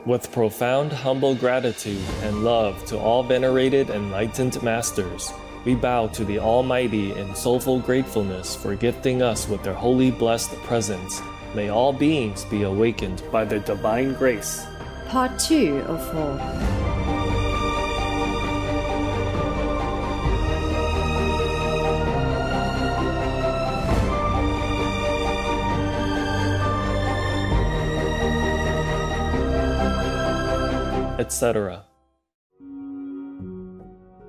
With profound humble gratitude and love to all venerated enlightened masters, we bow to the Almighty in soulful gratefulness for gifting us with their holy blessed presence. May all beings be awakened by their divine grace. Part 2 of 4. Etc.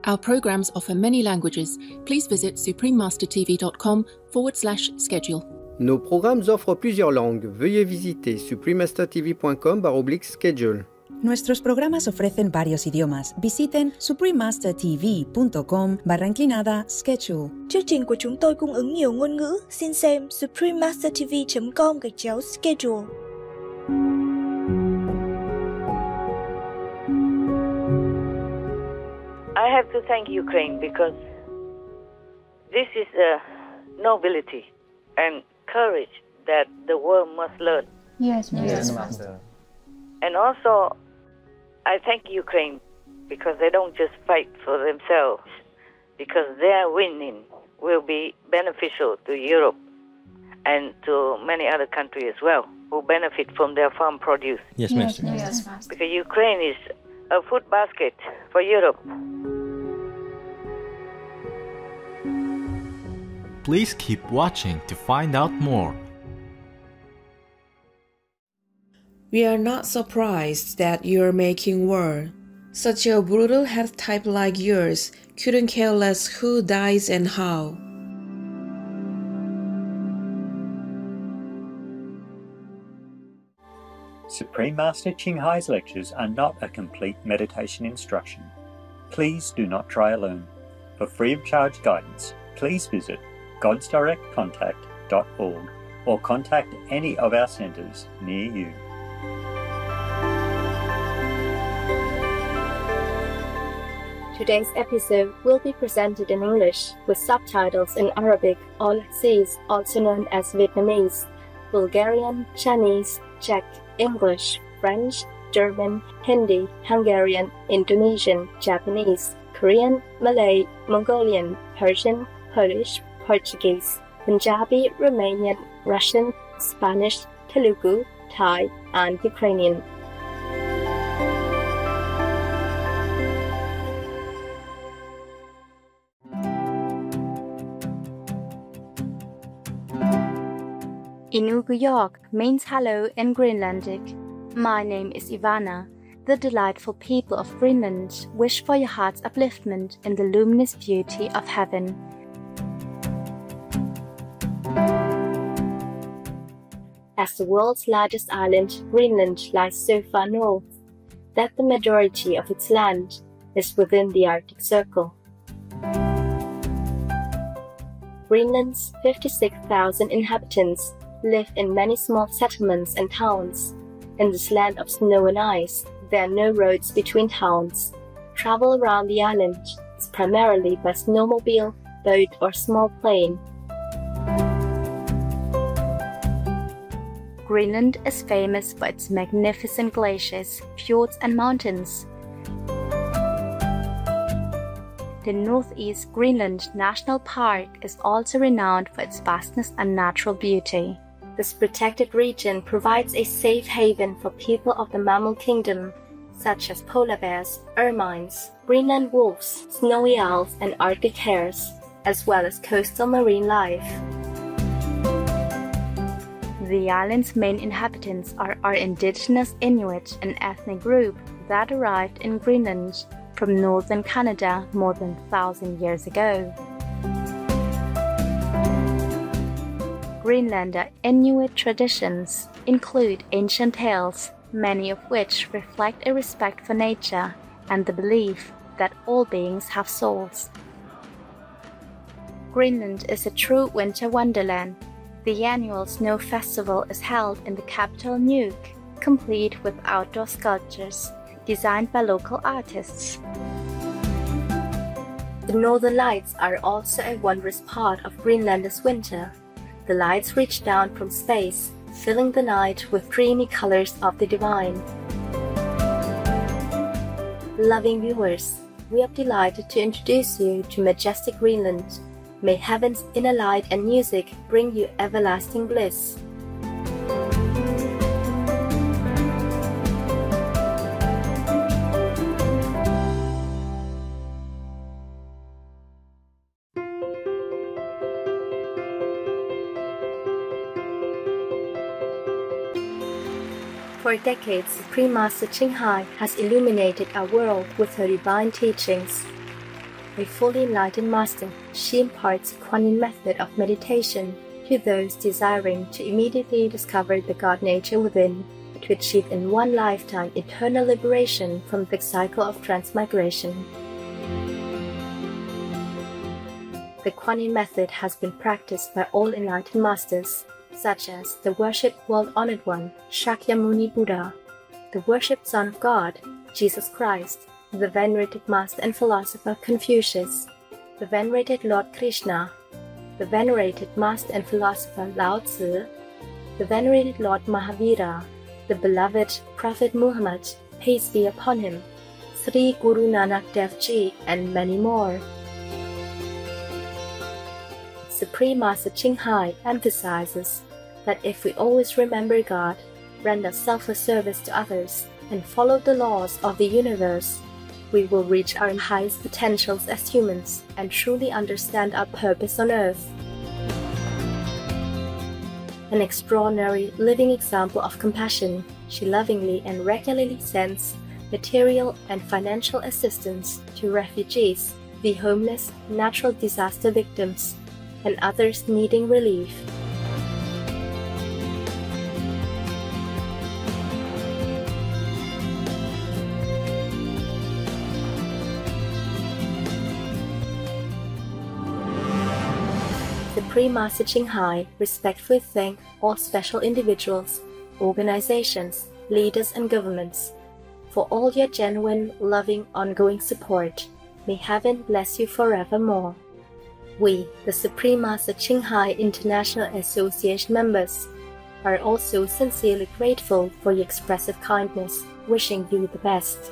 Our programs offer many languages. Please visit suprememastertv.com/schedule. Nos programmes offrent plusieurs langues. Veuillez visiter suprememastertv.com/schedule. Nuestros programas ofrecen varios idiomas. Visiten suprememastertv.com/schedule. Chương trình của chúng tôi cung ứng nhiều ngôn ngữ. Xin xem suprememastertv.com/schedule. I have to thank Ukraine because this is a nobility and courage that the world must learn. Yes, Master. Yes, Master. And also, I thank Ukraine because they don't just fight for themselves, because their winning will be beneficial to Europe and to many other countries as well who benefit from their farm produce. Yes, Master. Yes, Master. Because Ukraine is a food basket for Europe. Please keep watching to find out more. We are not surprised that you're making war. Such a brutal head type like yours couldn't care less who dies and how. Supreme Master Ching Hai's lectures are not a complete meditation instruction. Please do not try alone. For free of charge guidance, please visit godsdirectcontact.org or contact any of our centers near you. Today's episode will be presented in English with subtitles in Arabic or Lebanese, also known as Vietnamese, Bulgarian, Chinese, Czech, English, French, German, Hindi, Hungarian, Indonesian, Japanese, Korean, Malay, Mongolian, Persian, Polish, Portuguese, Punjabi, Romanian, Russian, Spanish, Telugu, Thai, and Ukrainian. Inugu York means hello in Greenlandic. My name is Ivana. The delightful people of Greenland wish for your heart's upliftment in the luminous beauty of heaven. As the world's largest island, Greenland lies so far north that the majority of its land is within the Arctic Circle. Greenland's 56,000 inhabitants live in many small settlements and towns. In this land of snow and ice, there are no roads between towns. Travel around the island is primarily by snowmobile, boat, or small plane. Greenland is famous for its magnificent glaciers, fjords, and mountains. The Northeast Greenland National Park is also renowned for its vastness and natural beauty. This protected region provides a safe haven for people of the mammal kingdom, such as polar bears, ermines, Greenland wolves, snowy owls, and Arctic hares, as well as coastal marine life. The island's main inhabitants are indigenous Inuit, an ethnic group that arrived in Greenland from northern Canada more than 1,000 years ago. Greenlander Inuit traditions include ancient tales, many of which reflect a respect for nature and the belief that all beings have souls. Greenland is a true winter wonderland. The annual snow festival is held in the capital Nuuk, complete with outdoor sculptures designed by local artists. The northern lights are also a wondrous part of Greenlander's winter. The lights reach down from space, filling the night with dreamy colors of the divine. Loving viewers, we are delighted to introduce you to majestic Greenland. May heaven's inner light and music bring you everlasting bliss. For decades, Supreme Master Ching Hai has illuminated our world with her divine teachings. A fully enlightened master, she imparts a Kuan Yin method of meditation to those desiring to immediately discover the God nature within, to achieve in one lifetime eternal liberation from the cycle of transmigration. The Kuan Yin method has been practiced by all enlightened masters, such as the worshipped world-honored one, Shakyamuni Buddha, the worshipped Son of God, Jesus Christ, the venerated master and philosopher Confucius, the venerated Lord Krishna, the venerated master and philosopher Lao Tzu, the venerated Lord Mahavira, the beloved Prophet Muhammad, peace be upon him, Sri Guru Nanak Dev Ji, and many more. Supreme Master Ching Hai emphasizes that if we always remember God, render selfless service to others, and follow the laws of the universe, we will reach our highest potentials as humans and truly understand our purpose on earth. An extraordinary living example of compassion, she lovingly and regularly sends material and financial assistance to refugees, the homeless, natural disaster victims, and others needing relief. Supreme Master Ching Hai respectfully thank all special individuals, organizations, leaders, and governments for all your genuine, loving, ongoing support. May heaven bless you forevermore. We, the Supreme Master Ching Hai International Association members, are also sincerely grateful for your expressive kindness, wishing you the best.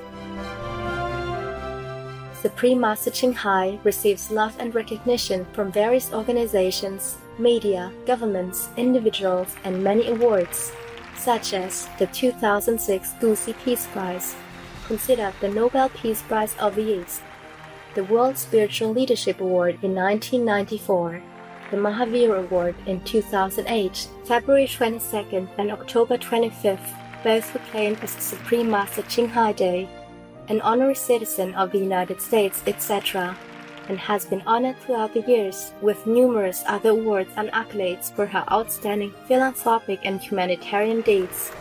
Supreme Master Ching Hai receives love and recognition from various organizations, media, governments, individuals, and many awards, such as the 2006 Gusi Peace Prize, considered the Nobel Peace Prize of the East, the World Spiritual Leadership Award in 1994, the Mahavir Award in 2008, February 22nd and October 25th, both proclaimed as the Supreme Master Ching Hai Day, an honorary citizen of the United States, etc., and has been honored throughout the years with numerous other awards and accolades for her outstanding philanthropic and humanitarian deeds.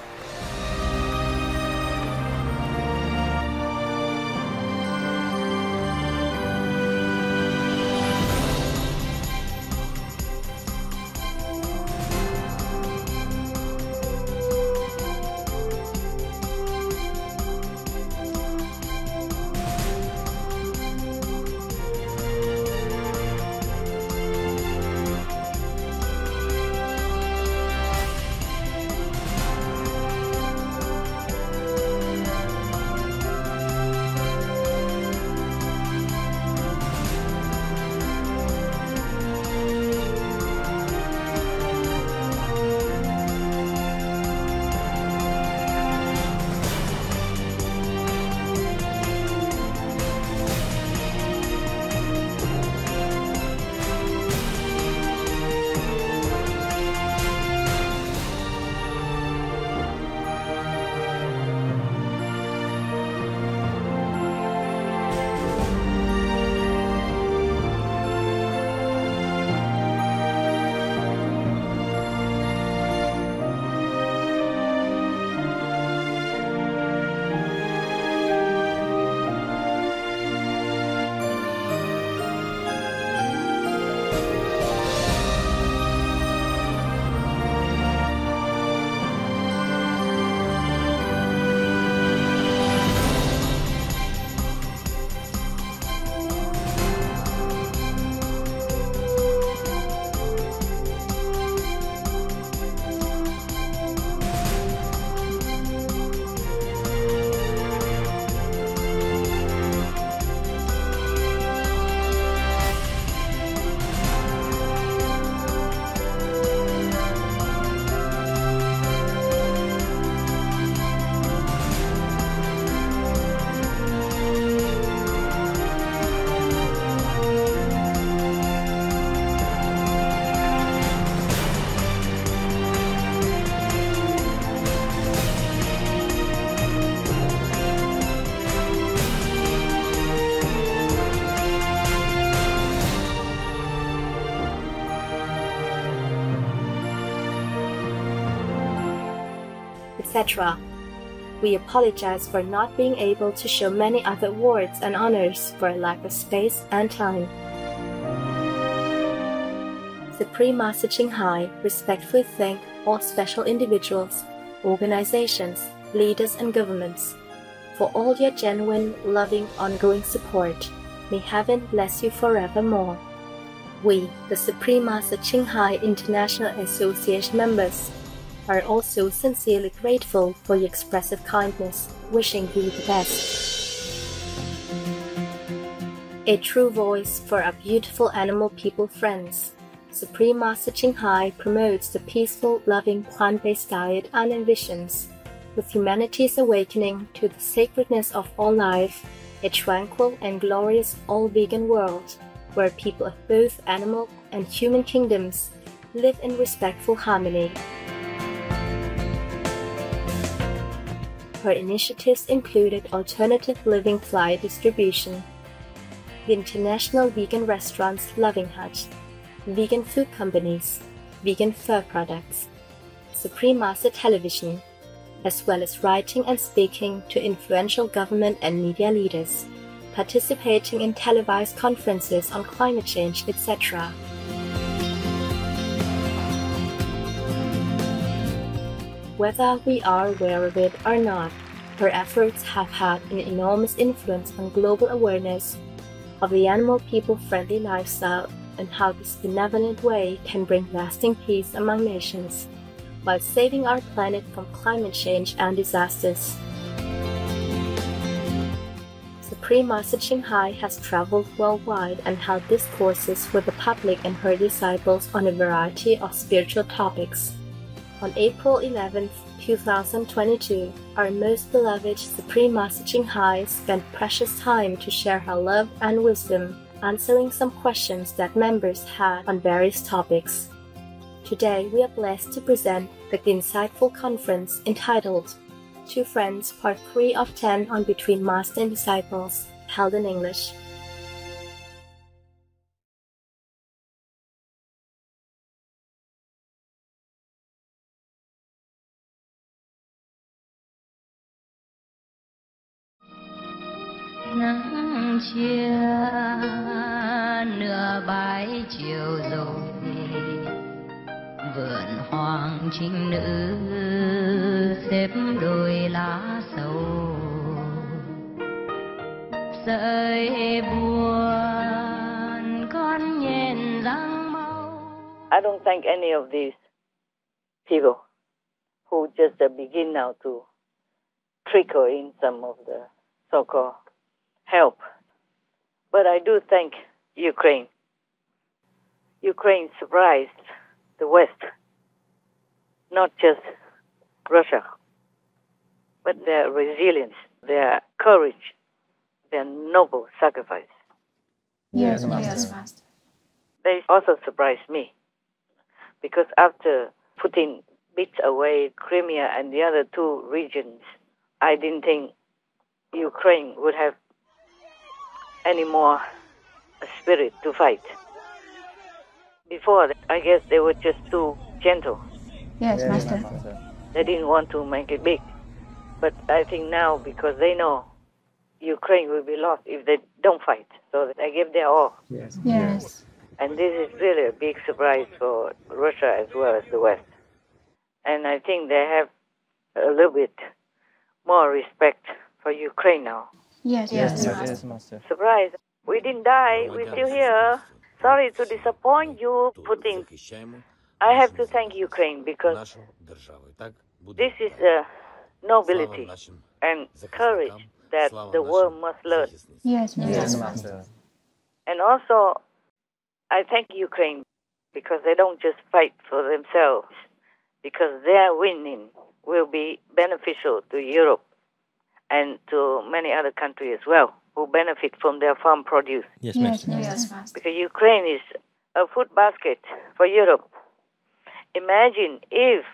etc. We apologize for not being able to show many other awards and honors for a lack of space and time. Supreme Master Ching Hai respectfully thank all special individuals, organizations, leaders and governments for all your genuine, loving, ongoing support. May heaven bless you forevermore. We, the Supreme Master Ching Hai International Association members, are also sincerely grateful for your expressive kindness, wishing you the best. A true voice for our beautiful animal people friends, Supreme Master Ching Hai promotes the peaceful, loving, plant-based diet and envisions, with humanity's awakening to the sacredness of all life, a tranquil and glorious all-vegan world, where people of both animal and human kingdoms live in respectful harmony. Her initiatives included alternative living flyer distribution, the International Vegan Restaurants Loving Hut, vegan food companies, vegan fur products, Supreme Master Television, as well as writing and speaking to influential government and media leaders, participating in televised conferences on climate change, etc. Whether we are aware of it or not, her efforts have had an enormous influence on global awareness of the animal people-friendly lifestyle and how this benevolent way can bring lasting peace among nations, while saving our planet from climate change and disasters. Supreme Master Ching Hai has traveled worldwide and held discourses with the public and her disciples on a variety of spiritual topics. On April 11, 2022, our most beloved Supreme Master Ching Hai spent precious time to share her love and wisdom, answering some questions that members had on various topics. Today, we are blessed to present the insightful conference entitled Two Friends Part 3 of 10 on Between Master and Disciples, held in English. Nắng chia nửa bãi chiều rồi, vườn hoàng trinh nữ xếp đôi lá sầu, sợi buồn con nhen răng mau. I don't thank any of these people who just begin now to trickle in some of the so-called help. But I do thank Ukraine. Ukraine surprised the West, not just Russia, but their resilience, their courage, their noble sacrifice. Yes, Master. They also surprised me, because after putting bits away, Crimea and the other two regions, I didn't think Ukraine would have any more spirit to fight. Before, I guess they were just too gentle. Yes, Master. They didn't want to make it big. But I think now, because they know Ukraine will be lost if they don't fight, so they gave their all. Yes. And this is really a big surprise for Russia as well as the West. And I think they have a little bit more respect for Ukraine now. Yes, Master. Surprise. We didn't die. We're still here. Sorry to disappoint you, Putin. I have to thank Ukraine because this is nobility and courage that the world must learn. Yes, Master. And also, I thank Ukraine because they don't just fight for themselves, because their winning will be beneficial to Europe and to many other countries as well, who benefit from their farm produce. Yes, Master. Because Ukraine is a food basket for Europe. Imagine if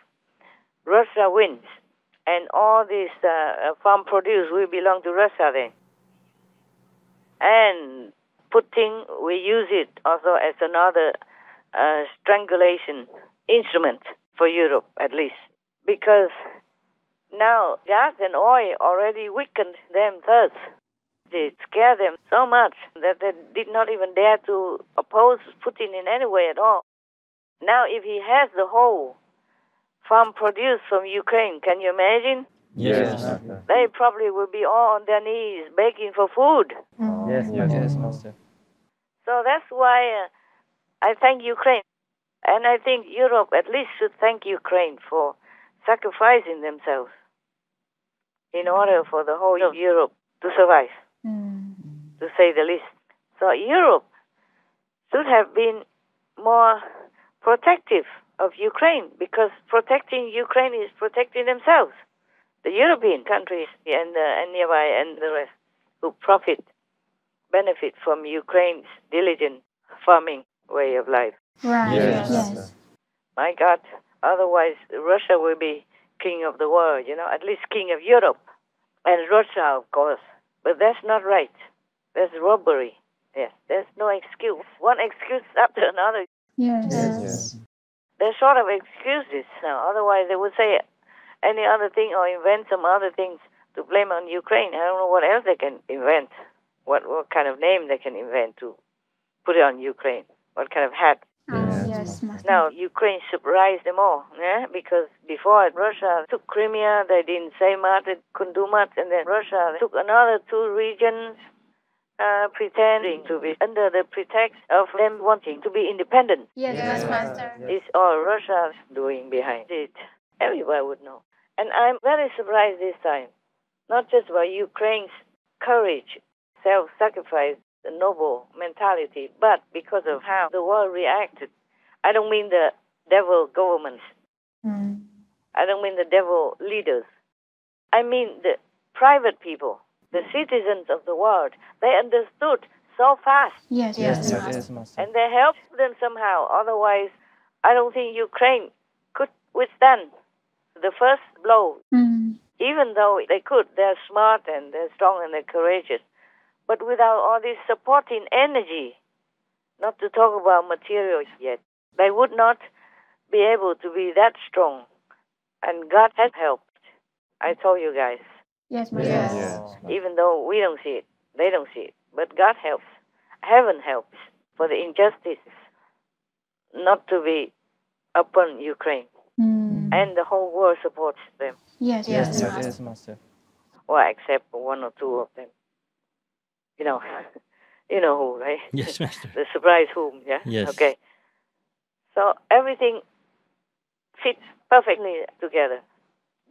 Russia wins and all this farm produce will belong to Russia then. And Putin will use it also as another strangulation instrument for Europe, at least. Because Now, gas and oil already weakened them thirst. They scared them so much that they did not even dare to oppose Putin in any way at all. Now, if he has the whole farm produce from Ukraine, can you imagine? Yes. They probably will be all on their knees begging for food. Yes, Master. So that's why I thank Ukraine. And I think Europe at least should thank Ukraine for sacrificing themselves in order for the whole of Europe to survive, to say the least. So Europe should have been more protective of Ukraine, because protecting Ukraine is protecting themselves, the European countries and nearby and the rest who benefit from Ukraine's diligent farming way of life. Right. Yes. My God, otherwise Russia will be king of the world, at least king of Europe. And Russia, of course. But that's not right. That's robbery. Yes, there's no excuse. One excuse after another. Yes. They're short of excuses now. Otherwise, they would say any other thing or invent some other things to blame on Ukraine. I don't know what else they can invent. What kind of name they can invent to put it on Ukraine. What kind of hat. Yes, Master. Now, Ukraine surprised them all, because before Russia took Crimea, they didn't say much, they couldn't do much, and then Russia took another two regions, pretending to be under the pretext of them wanting to be independent. Yes, Master. It's all Russia's doing behind it. Everybody would know. And I'm very surprised this time, not just by Ukraine's courage, self-sacrifice, the noble mentality, but because of how the world reacted. I don't mean the devil governments. I don't mean the devil leaders. I mean the private people, the citizens of the world. They understood so fast. Yes, Master. And they helped them somehow. Otherwise, I don't think Ukraine could withstand the first blow. Even though they could, they're smart and they're strong and they're courageous. But without all this supporting energy, not to talk about materials yet, they would not be able to be that strong. And God has helped. I told you guys. Yes, Master. Yes. Even though we don't see it, they don't see it. But God helps. Heaven helps for the injustice not to be upon Ukraine. And the whole world supports them. Yes, Master. Well, except one or two of them. You know who, right? Yes, Master. The surprise whom, yeah? Yes. Okay. So everything fits perfectly together.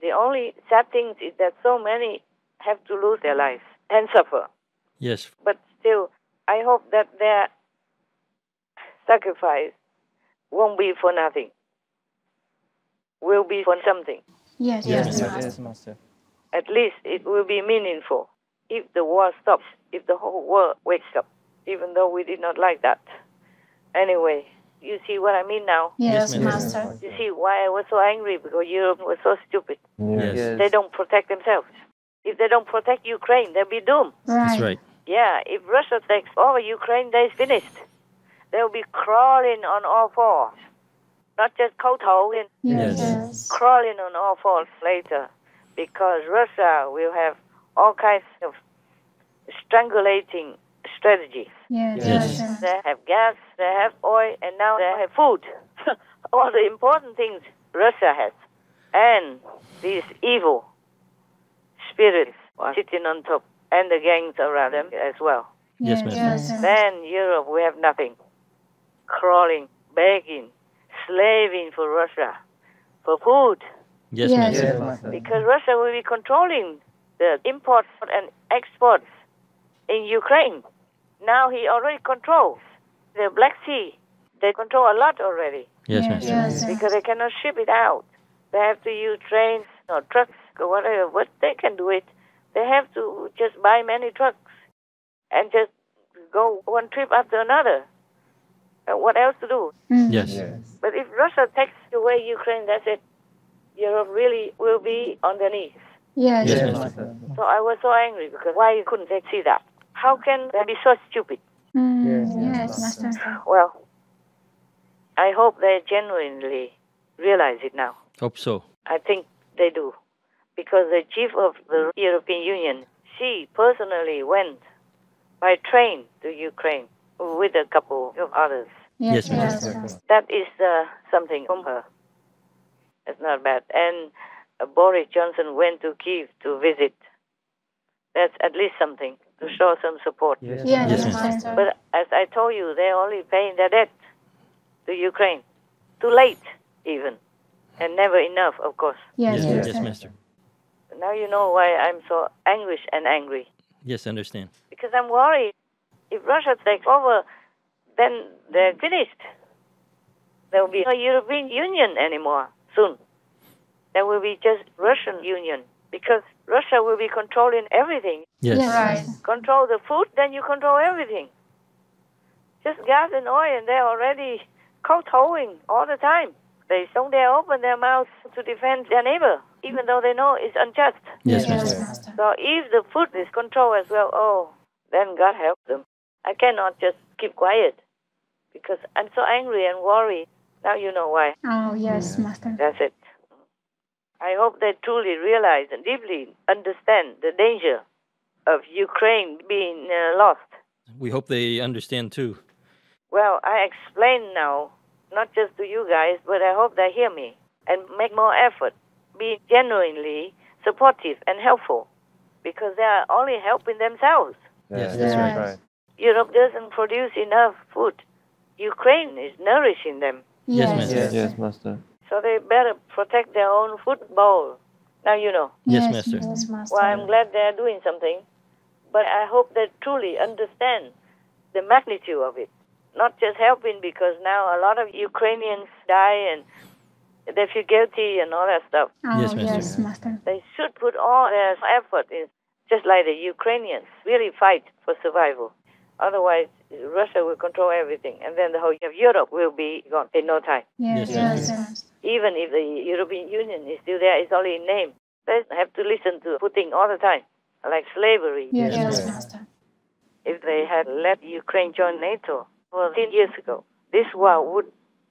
The only sad thing is that so many have to lose their lives and suffer. Yes. But still, I hope that their sacrifice won't be for nothing. Will be for something. Yes, Master. At least it will be meaningful. If the war stops, if the whole world wakes up, even though we did not like that. Anyway, you see what I mean now? Yes, Master. You see why I was so angry? Because Europe was so stupid. Yes. They don't protect themselves. If they don't protect Ukraine, they'll be doomed. That's right. Yeah, if Russia takes over Ukraine, they're finished. They'll be crawling on all fours. Not just cold-toed, crawling on all fours later. Because Russia will have all kinds of strangulating strategies. Yes. They have gas, they have oil, and now they have food. All the important things Russia has. And these evil spirits are sitting on top, and the gangs around them as well. Yes, Master. Then Europe will have nothing. Crawling, begging, slaving for Russia, for food. Yes, Master. Because Russia will be controlling the imports and exports in Ukraine. Now he already controls the Black Sea. They control a lot already. Yes, Master. Because they cannot ship it out. They have to use trains or trucks or whatever, but they can do it. They have to just buy many trucks and just go one trip after another. What else to do? Yes. But if Russia takes away Ukraine, that's it. Europe really will be on their knees. Yes. So I was so angry because why couldn't they see that? How can they be so stupid? Yes, Master. Well, I hope they genuinely realize it now. Hope so. I think they do. because the chief of the European Union, she personally went by train to Ukraine with a couple of others. Yes, That is something from her. It's not bad. And Boris Johnson went to Kyiv to visit. That's at least something to show some support. Yes, Master. But as I told you, they're only paying their debt to Ukraine. Too late, even. And never enough, of course. Yes, Master. Now you know why I'm so anguished and angry. Yes, understand. Because I'm worried. If Russia takes over, then they're finished. There will be no European Union anymore soon. There will be just Russian Union. Because Russia will be controlling everything. Yes. Right. Control the food, then you control everything. Just gas and oil, and they're already kowtowing all the time. They don't dare open their mouths to defend their neighbor, even though they know it's unjust. Yes, Master. So if the food is controlled as well, then God help them. I cannot just keep quiet because I'm so angry and worried. Now you know why. Oh, yes, Master. That's it. I hope they truly realize and deeply understand the danger of Ukraine being lost. We hope they understand too. Well, I explain now, not just to you guys, but I hope they hear me and make more effort, be genuinely supportive and helpful, because they are only helping themselves. Yes, that's right. Europe doesn't produce enough food. Ukraine is nourishing them. Yes, Master. So they better protect their own food bowl. Now you know. Yes, Master. Yes, Master. Well, I'm glad they're doing something, but I hope they truly understand the magnitude of it. Not just helping because now a lot of Ukrainians die and they feel guilty and all that stuff. Oh, Yes, Master. yes, Master. They should put all their effort in, just like the Ukrainians, really fight for survival. Otherwise, Russia will control everything, and then the whole of Europe will be gone in no time. Yes, Yes, yes. Even if the European Union is still there, it's only in name. They have to listen to Putin all the time, like slavery. Yes, Yes, Master. If they had let Ukraine join NATO 10 years ago, this war would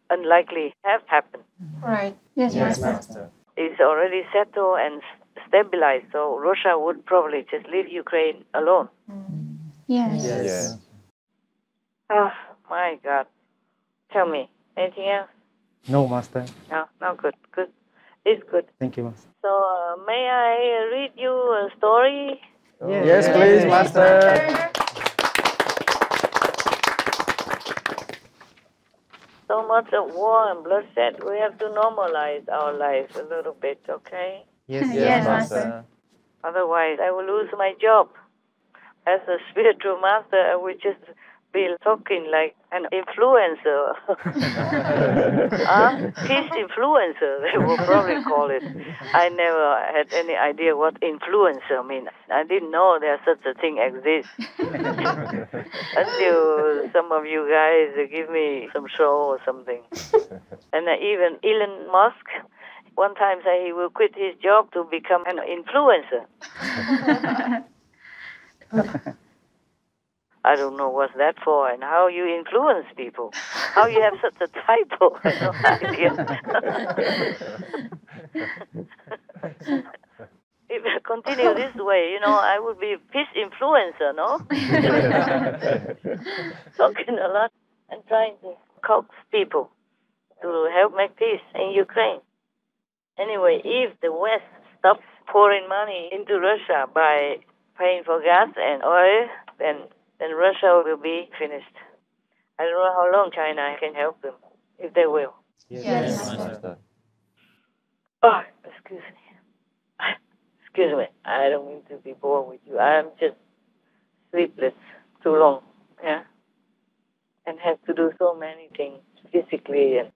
unlikely have happened. Right. Yes, Master. It's already settled and stabilized, so Russia would probably just leave Ukraine alone. Yes. Oh, my God. Tell me, anything else? No, Master. No, no, good. It's good. Thank you, Master. So, may I read you a story? Yes, please, Master. So much of war and bloodshed, we have to normalize our lives a little bit, okay? Yes, Master. Otherwise, I will lose my job. As a spiritual master, I will just be talking like an influencer. Peace influencer, they will probably call it. I never had any idea what influencer means. I didn't know there's such a thing exists. Until some of you guys give me some show or something. And even Elon Musk one time said he will quit his job to become an influencer. I don't know what's that for and how you influence people. How you have such a title, I have no idea. If I continue this way, I would be a peace influencer, no? Talking a lot and trying to coax people to help make peace in Ukraine. Anyway, if the West stops pouring money into Russia by paying for gas and oil, then Russia will be finished. I don't know how long China can help them, if they will. Yes. Oh, excuse me. Excuse me. I don't mean to be bored with you. I'm just sleepless too long, yeah? And have to do so many things physically and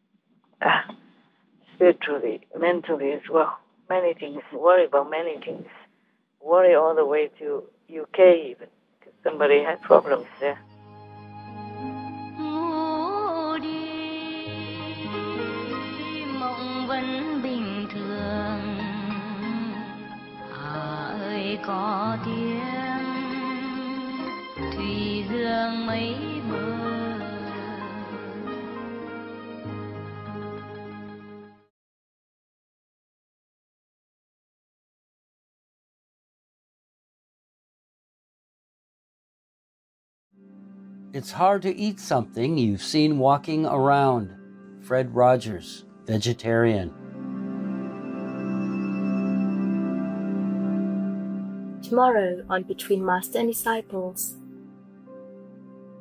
spiritually, mentally as well. Many things. Worry about many things. Worry all the way to UK even. Because somebody had problems there. Mộng vẫn bình thường, ơi có tiếng thủy dương mấy bờ. It's hard to eat something you've seen walking around. Fred Rogers, vegetarian. Tomorrow on Between Master and Disciples.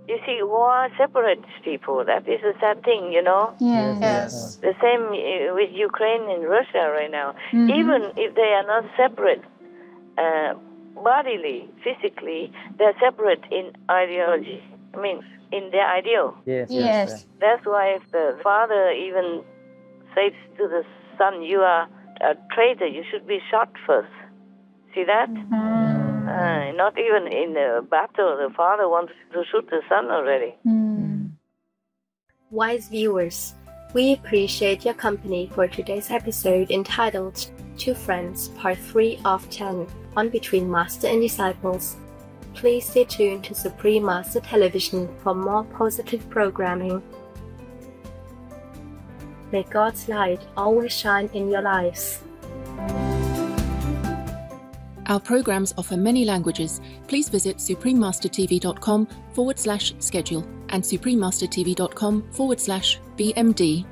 You see, war separates people. That is a sad thing, you know? Yes. The same with Ukraine and Russia right now. Mm-hmm. Even if they are not separate bodily, physically, they're separate in ideology. I mean, in their ideal. Yes. That's why if the father even says to the son, you are a traitor, you should be shot first. See that? Not even in the battle, the father wants to shoot the son already. Wise viewers, we appreciate your company for today's episode entitled Two Friends, Part 3 of 10 on Between Master and Disciples. Please stay tuned to Supreme Master Television for more positive programming. May God's light always shine in your lives. Our programs offer many languages. Please visit suprememastertv.com/schedule and suprememastertv.com/BMD.